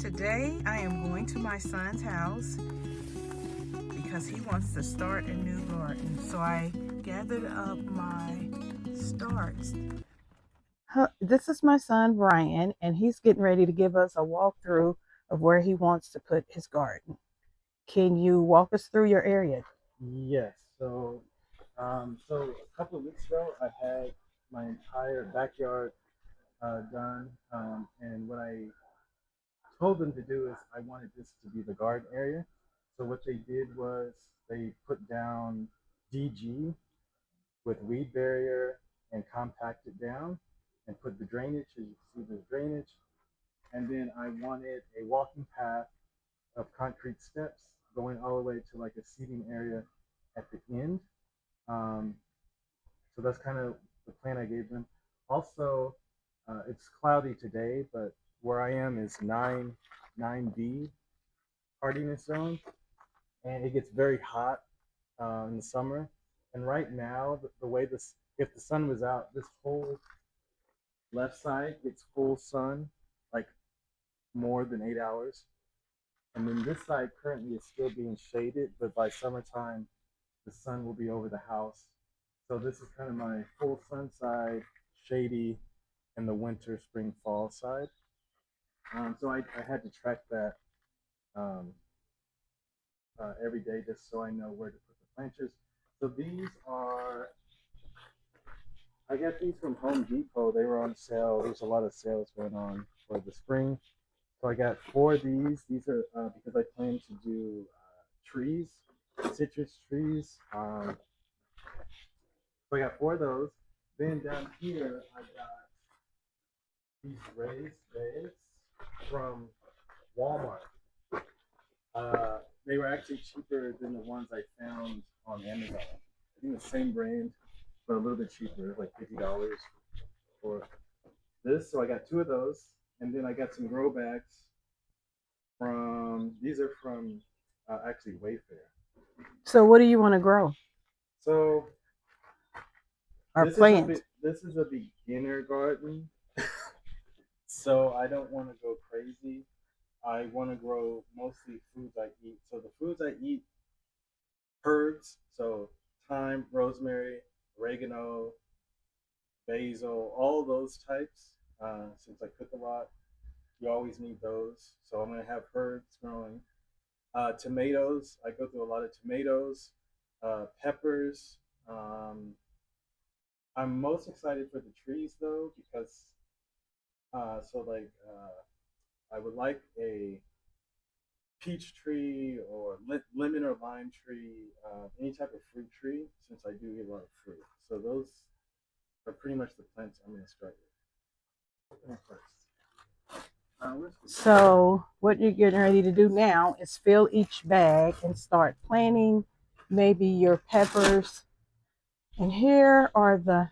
Today I am going to my son's house because he wants to start a new garden. So I gathered up my starts. This is my son Brian, and he's getting ready to give us a walkthrough of where he wants to put his garden. Can you walk us through your area? Yes. So a couple of weeks ago, I had my entire backyard done, and what I told them to do is I wanted this to be the garden area. So what they did was they put down DG with weed barrier and compact it down, and put the drainage. As you can see, the drainage, and then I wanted a walking path of concrete steps going all the way to like a seating area at the end. Um, So that's kind of the plan I gave them. Also, it's cloudy today, but where I am is 9D hardiness zone, and it gets very hot in the summer. And right now, the way this, if the sun was out, this whole left side gets full sun, like more than 8 hours. And then this side currently is still being shaded, but by summertime, the sun will be over the house. So this is kind of my full sun side, shady, and the winter, spring, fall side. So I had to track that um, every day just so I know where to put the planters. So these are, I got these from Home Depot. They were on sale. There's a lot of sales going on for the spring. So I got four of these. These are because I plan to do trees, citrus trees. So I got four of those. Then down here, I got these raised beds from Walmart. They were actually cheaper than the ones I found on Amazon. I think the same brand, but a little bit cheaper, like $50 for this. So I got two of those, and then I got some grow bags from. These are from actually Wayfair. So what do you want to grow So or plant? this is a beginner garden, so I don't want to go crazy. I want to grow mostly foods I eat. So the foods I eat, herbs, so thyme, rosemary, oregano, basil, all those types. Since I cook a lot, you always need those. So I'm gonna have herbs growing. Tomatoes, I go through a lot of tomatoes, peppers. Um, I'm most excited for the trees though because I would like a peach tree or lemon or lime tree, any type of fruit tree, since I do eat a lot of fruit. So those are pretty much the plants I'm going to start with first. So what you're getting ready to do now is fill each bag and start planting maybe your peppers. And here are the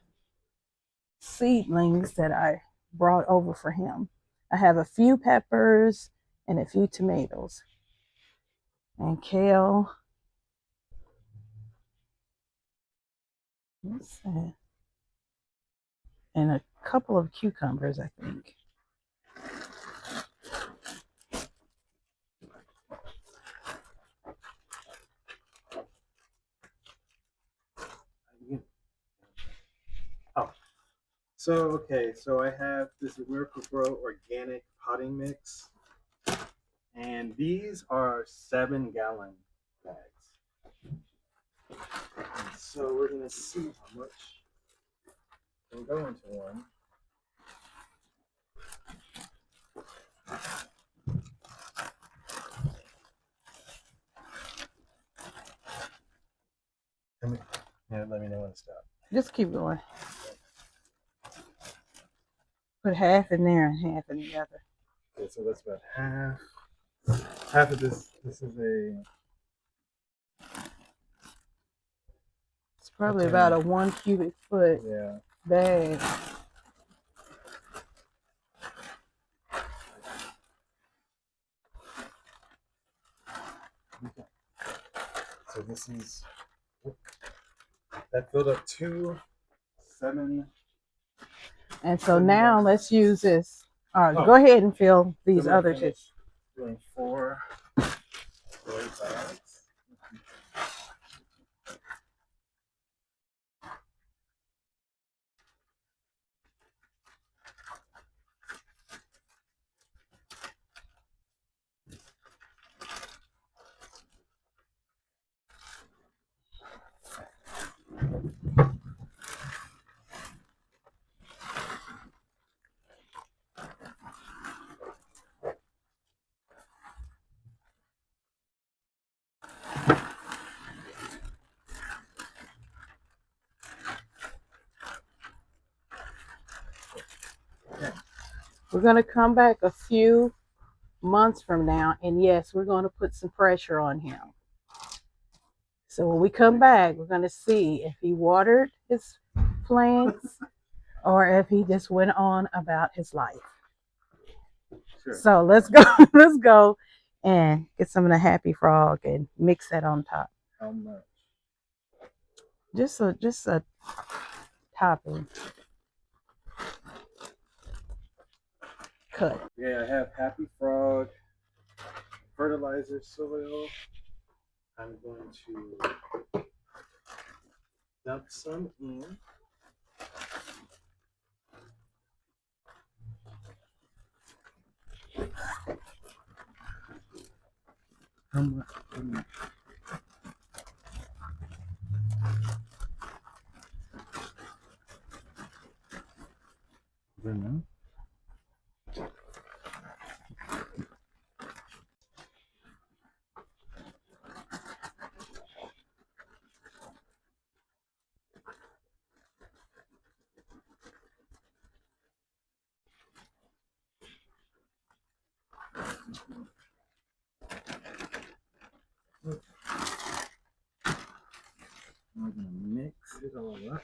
seedlings that I brought over for him. I have a few peppers and a few tomatoes and kale. What's that? And a couple of cucumbers, I think. Oh, so I have this Miracle-Gro organic potting mix, and these are 7-gallon bags. And so we're gonna see how much will go into one. Let me, yeah, let me know when to stop. Just keep going. Put half in there and half in the other. Okay, so that's about half. Half of this. This is a. It's probably about a 1 cubic foot bag. Okay. So this is that filled up 2 7. And so now let's use this. All right, go ahead and fill these other two. doing 4 soy bags. We're going to come back a few months from now, and yes, we're going to put some pressure on him. So when we come back, we're going to see if he watered his plants or if he just went on about his life. Sure. So let's go. Let's go and get some of the Happy Frog and mix that on top. How much? Just a topping. Cut. Yeah, I have Happy Frog fertilizer soil. I'm going to dump some in. How much? Enough? I'm gonna mix it all up.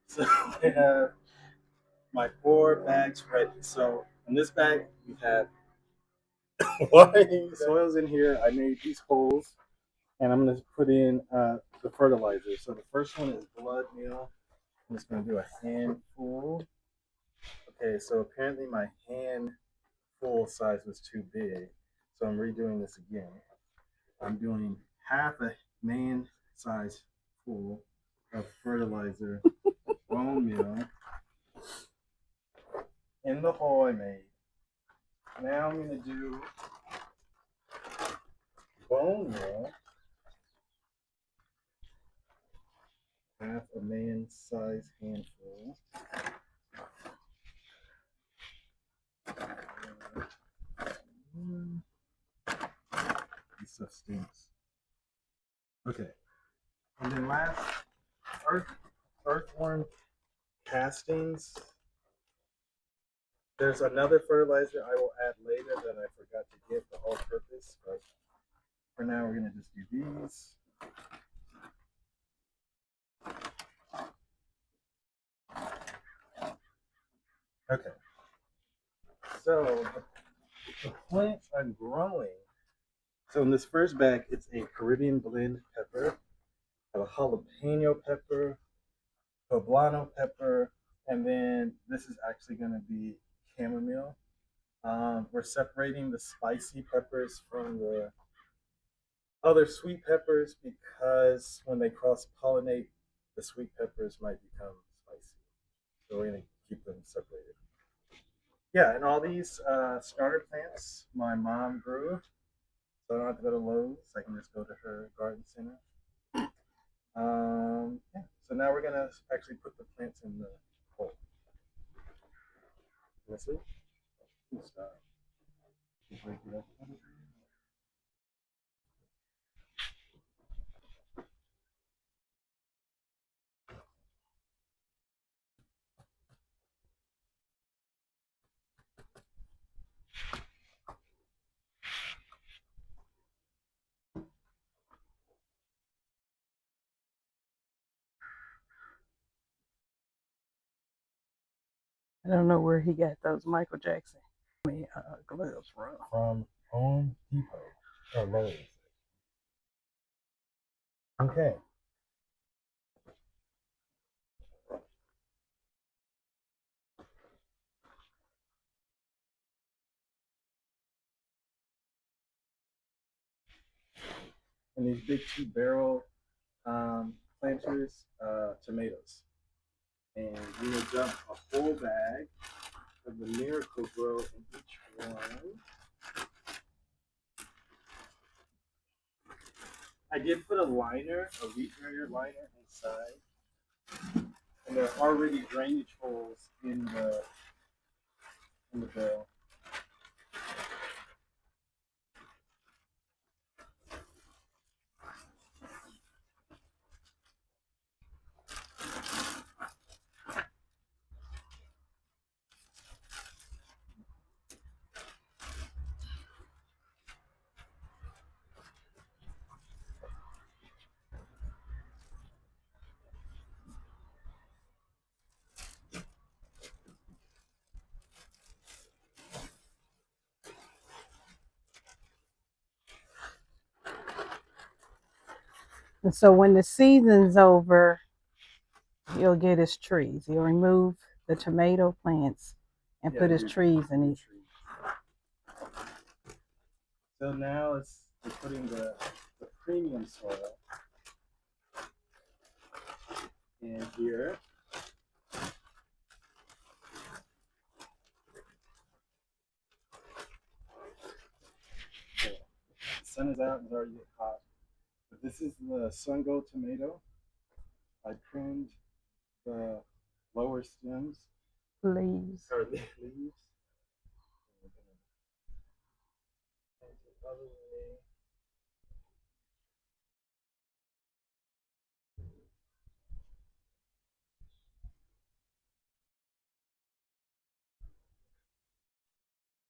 So I have my 4 bags ready. So in this bag, we have soils in here. I made these holes, and I'm gonna put in the fertilizer. So the first one is blood meal. I'm just gonna do a handful. Okay, so apparently my handful size was too big, so I'm redoing this again. I'm doing half a man size full of fertilizer, bone meal, in the hole I made. Now I'm gonna do bone meal, half a man size handful. This stuff stinks. Okay. And then last, earthworm castings. There's another fertilizer I will add later that I forgot to get the all purpose, but for now we're gonna just do these. Okay. So the plants I'm growing. So in this first bag, it's a Caribbean blend pepper, a jalapeno pepper, poblano pepper, and then this is actually going to be chamomile. We're separating the spicy peppers from the other sweet peppers because when they cross pollinate, the sweet peppers might become spicy. So we're going to keep them separated. Yeah, and all these starter plants my mom grew. So I don't have to go to Lowe's. I can just go to her garden center. Yeah. So now we're gonna actually put the plants in the hole. Let's see. Stop. Break it up. I don't know where he got those Michael Jackson gloves from. From Home Depot or Lowe's. Okay. And these big 2-barrel planters, tomatoes. And we will dump a whole bag of the Miracle-Gro in each one. I did put a liner, a wheat barrier liner inside. And there are already drainage holes in the barrel. And so when the season's over, he'll get his trees. He'll remove the tomato plants and put his trees in each. So now we're putting the premium soil in here. Okay. The sun is out and it's already getting hot. But this is the Sun-Go tomato. I pruned the lower stems. Leaves. Or leaves. Plant it all the way.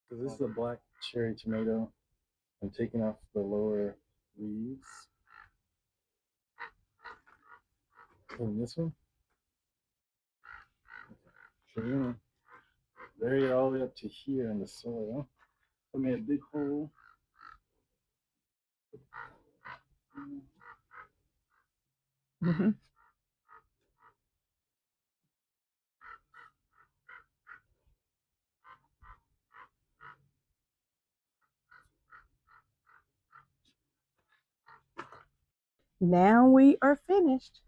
So this is a black cherry tomato. I'm taking off the lower leaves. And this one. So we're gonna bury it all the way up to here in the soil. I made a big hole. Mm-hmm. Now we are finished.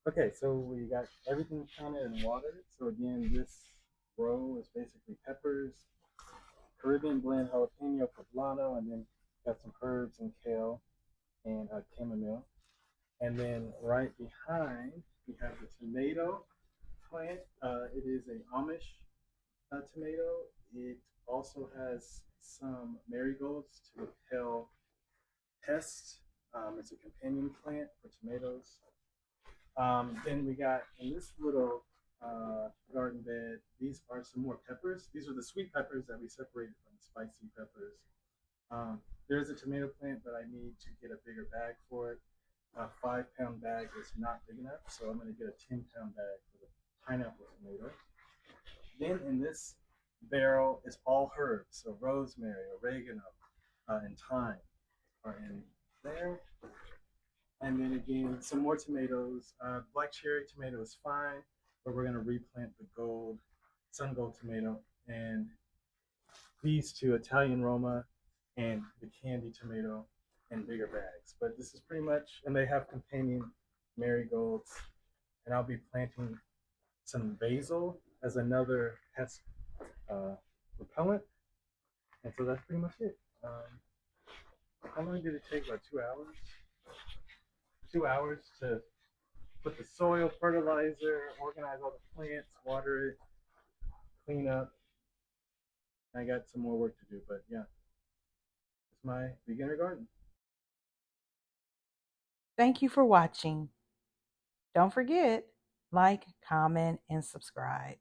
Okay, so we got everything planted and watered. So again, this row is basically peppers, Caribbean blend jalapeno poblano, and then got some herbs and kale and chamomile. And then right behind, we have the tomato plant. It is an Amish tomato. It also has some marigolds to repel pests. It's a companion plant for tomatoes. Then we got in this little garden bed, these are some more peppers. These are the sweet peppers that we separated from the spicy peppers. There's a tomato plant, but I need to get a bigger bag for it. A 5-pound bag is not big enough, so I'm going to get a 10-pound bag for the pineapple tomato. Then in this barrel is all herbs, so rosemary, oregano, and thyme are in there. And then again, some more tomatoes. Black cherry tomato is fine, but we're going to replant the gold, Sun-Go tomato, and these two, Italian Roma and the candy tomato, in bigger bags. But this is pretty much, and they have companion marigolds. And I'll be planting some basil as another pest repellent. And so that's pretty much it. How long did it take? About 2 hours? 2 hours to put the soil, fertilizer, organize all the plants, water it, clean up. I got some more work to do, but yeah, it's my beginner garden. Thank you for watching. Don't forget, like, comment, and subscribe.